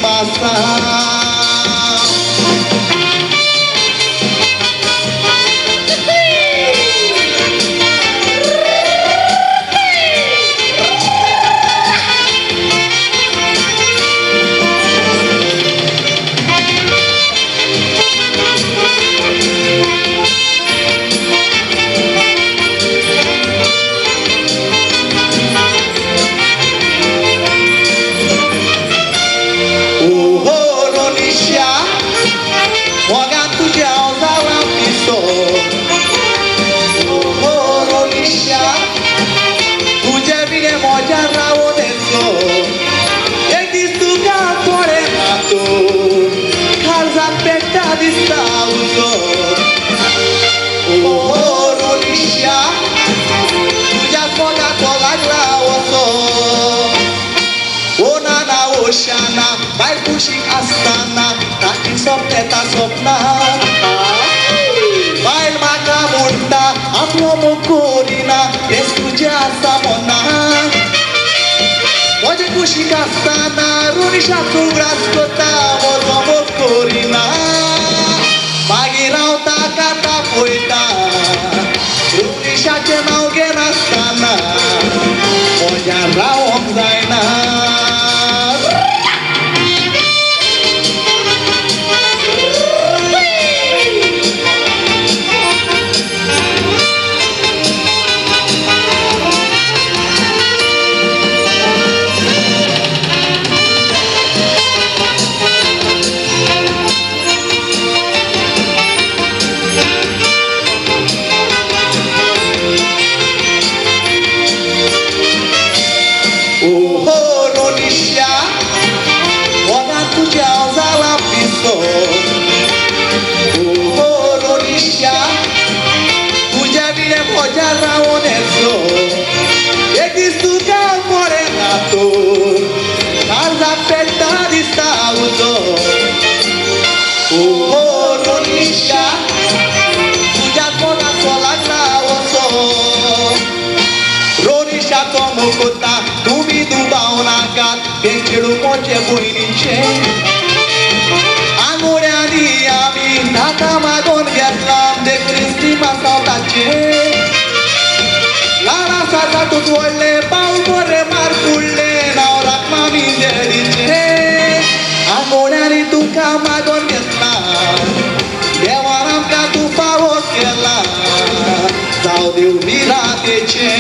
passa. Oceana, vai pushing Astana, taking sopneta sopna. Vai magamurta, aplomo corina, escuja samona. Pode pushing Astana, runisha tu graskota, mozomo corina. Magirau ta kata poita, runisha kenau genastana. Moja raom zaina. Vencero moce buinice Amureani ami Tata magon vietlam De Cristi masautace Lara sata tutuole Paumore marculle Naurak mami dedice Amureani tuka magon vietlam Devaram ka tu pavokela Zau deu viratece